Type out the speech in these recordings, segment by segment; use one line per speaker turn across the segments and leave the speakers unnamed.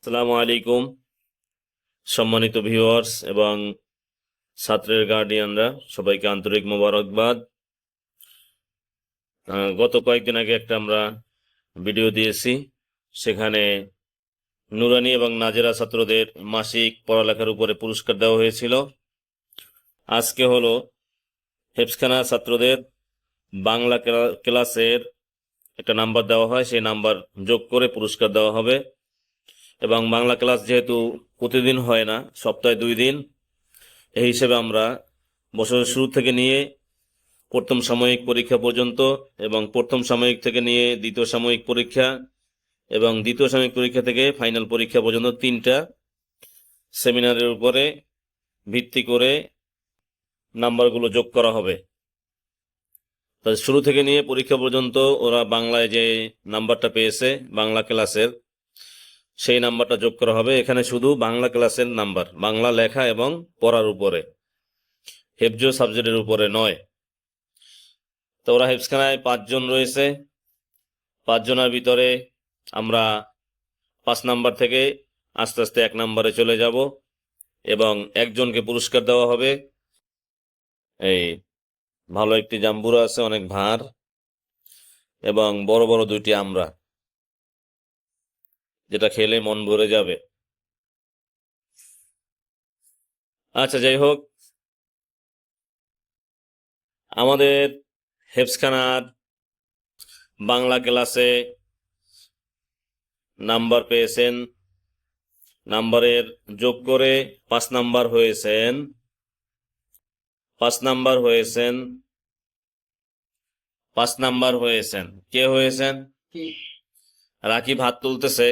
আসসালামু আলাইকুম সম্মানিত ভিউয়ার্স এবং ছাত্রের গার্ডিয়ানরা সবাইকে আন্তরিক মোবারকবাদ। গত কয়েকদিন আগে একটা আমরা ভিডিও দিয়েছি, সেখানে নুরানি এবং নাজেরা ছাত্রদের মাসিক পড়ালেখার উপরে পুরস্কার দেওয়া হয়েছিল। আজকে হলো হেফজখানা ছাত্রদের বাংলা ক্লাসের একটা নাম্বার দেওয়া হয়, সেই নাম্বার যোগ করে পুরস্কার দেওয়া হবে। এবং বাংলা ক্লাস যেহেতু প্রতিদিন হয় না, সপ্তাহে 2 দিন, এই হিসেবে আমরা বছরের শুরু থেকে নিয়ে প্রথম সাময়িক পরীক্ষা পর্যন্ত এবং প্রথম সাময়িক থেকে নিয়ে দ্বিতীয় সাময়িক পরীক্ষা এবং দ্বিতীয় সাময়িক পরীক্ষা থেকে ফাইনাল পরীক্ষা পর্যন্ত 3টা সেমিনারের উপরে ভিত্তি করে নাম্বারগুলো যোগ করা হবে। শুরু থেকে নিয়ে পরীক্ষা পর্যন্ত ওরা বাংলায় যে নাম্বারটা পেয়েছে বাংলা ক্লাসের, সেই নাম্বারটা যোগ করা হবে। এখানে শুধু বাংলা ক্লাসের নাম্বার, বাংলা লেখা এবং পড়ার উপরে, হেফজ সাবজেক্টের উপরে নয়। তো ওরা হেফজখানায় 5 জন রয়েছে। 5 জনের ভিতরে আমরা 5 নাম্বার থেকে আস্তে আস্তে 1 নাম্বারে চলে যাব এবং একজনকে পুরস্কার দেওয়া হবে। এই ভালো একটি জাম্বুরা আছে, অনেক ভার, এবং বড় বড় 2টি আমরা, যেটা খেলে মন ভরে যাবে। আচ্ছা, যাই হোক, আমাদের হেফজখানার বাংলা ক্লাসে নাম্বার পেয়েছেন, নাম্বারের যোগ করে 5 নাম্বার হয়েছেন। 5 নাম্বার হয়েছেন 5 নাম্বার হয়েছেন। কে হয়েছেন? রাকিব হাত তুলতেছে।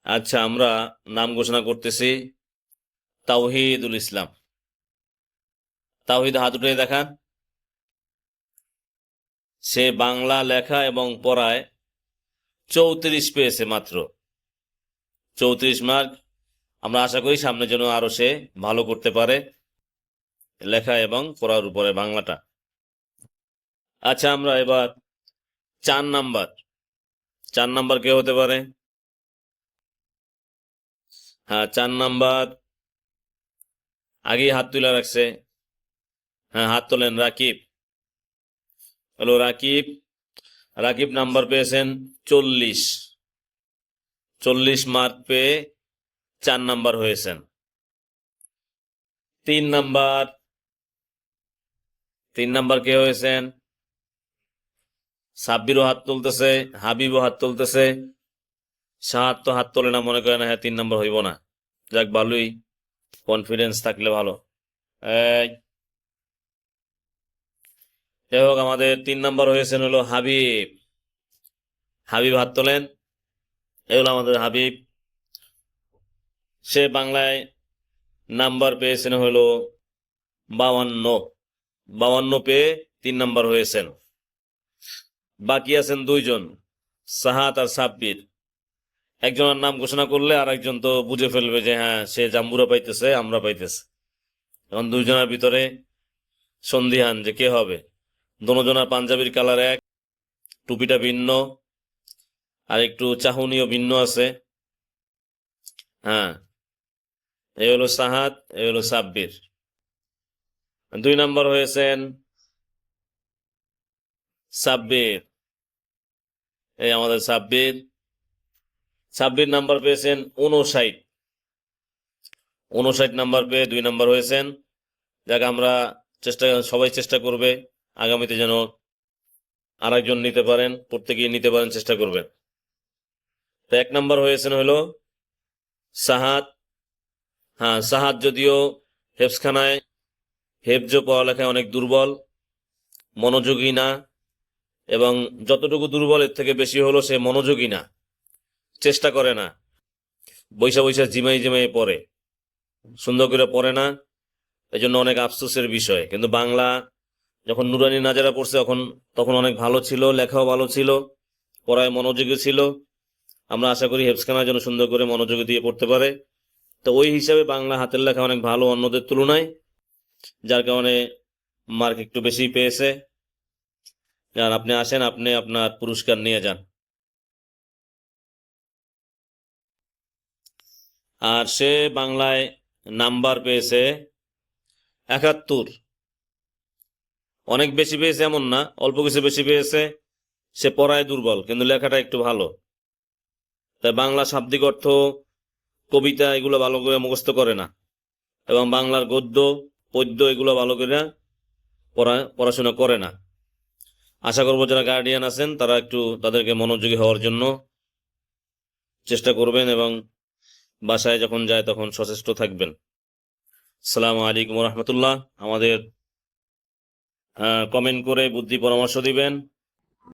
আচ্ছা, আমরা নাম ঘোষণা করতেছি। তাওহিদুল ইসলাম। তাওহিদ, হাত উঠে দেখান। সে বাংলা লেখা এবং পড়ায় 34 পেয়েছে, মাত্র 34 মার্ক। আমরা আশা করি সামনে যেন আরো সে ভালো করতে পারে লেখা এবং পড়ার উপরে বাংলাটা। আচ্ছা, আমরা এবার 4 নাম্বার। 4 নাম্বার কে হতে পারে? হ্যাঁ, 4 নাম্বার আগেই হাত তুলে রাখছে। হ্যাঁ, হাত তোলেন। রাকিব। হ্যালো রাকিব। রাকিব নাম্বার পেয়েছেন 40। 40 মার্ক পেয়ে 4 নাম্বার হয়েছেন। 3 নাম্বার। 3 নাম্বার কে হয়েছেন? সাব্বিরও হাত তুলতেছে, হাবিবও হাত তুলতেছে। সাহাত তো হাত তোলে না, মনে করে না হ্যাঁ 3 নাম্বার হইব না। যাক, ভালোই, কনফিডেন্স থাকলে ভালো। এই, যাই হোক, আমাদের 3 নাম্বার হয়েছেন হলো হাবিব। হাবিব হাত তোলেন। এই হলো আমাদের হাবিব। সে বাংলায় নাম্বার পেয়েছেন হলো 52। 52 পেয়ে 3 নাম্বার হয়েছেন। বাকি আছেন 2 জন, সাহাত আর সাব্বির। একজনের নাম ঘোষণা করলে আর একজন তো বুঝে ফেলবে যে হ্যাঁ সে জাম্বুরা পাইতেছে, আমরা পাইতেছে। এখন 2 জনের ভিতরে সন্দিহান যে কে হবে। দোনোজনের পাঞ্জাবির কালার এক, টুপিটা ভিন্ন, আর একটু চাহনিও ভিন্ন আছে। হ্যাঁ, এই হলো সাহাত, এই হলো সাব্বির। 2 নাম্বার হয়েছেন সাব্বির। এই আমাদের সাব্বির। সাব্বির নাম্বার পেয়েছেন 59। 59 নাম্বার পেয়ে 2 নাম্বার হয়েছেন। যাক, আমরা সবাই চেষ্টা করবে আগামীতে যেন আরেকজন নিতে পারেন, প্রত্যেকেই নিতে পারেন, চেষ্টা করবেন। তো 1 নাম্বার হয়েছেন হলো সাহাত। হ্যাঁ, সাহাত যদিও হেফজখানায় হেফজ পড়ালেখায় অনেক দুর্বল, মনোযোগী না, এবং যতটুকু দুর্বল এর থেকে বেশি হলো সে মনোযোগী না, চেষ্টা করে না, বৈশা বৈশা জিমাই জিমাই পড়ে, সুন্দর করে পড়ে না। এই জন্য অনেক আফসোসের বিষয়। কিন্তু বাংলা যখন নুরানি নাজারা পড়ছে তখন অনেক ভালো ছিল, লেখাও ভালো ছিল, পড়ায় মনোযোগী ছিল। আমরা আশা করি হেফজখানা যেন সুন্দর করে মনোযোগী দিয়ে পড়তে পারে। তো ওই হিসাবে বাংলা হাতের লেখা অনেক ভালো অন্যদের তুলনায়, যার কারণে মার্ক একটু বেশি পেয়েছে। আর আপনি আসেন, আপনি আপনার পুরস্কার নিয়ে যান। আর সে বাংলায় নাম্বার পেয়েছে 71। অনেক বেশি পেয়েছে এমন না, অল্প কিছু বেশি পেয়েছে। সে পড়ায় দুর্বল কিন্তু লেখাটা একটু ভালো। তাই বাংলা শাব্দিক অর্থ, কবিতা এগুলো ভালো করে মুখস্থ করে না, এবং বাংলার গদ্য পদ্য এগুলো ভালো করে পড়াশোনা করে না। আশা করবো যারা গার্ডিয়ান আছেন তারা একটু তাদেরকে মনোযোগী হওয়ার জন্য চেষ্টা করবেন এবং বাসায় যখন যায় তখন সচেষ্ট থাকবেন। আসসালামু আলাইকুম রহমতুল্লাহ। আমাদের কমেন্ট করে বুদ্ধি পরামর্শ দিবেন।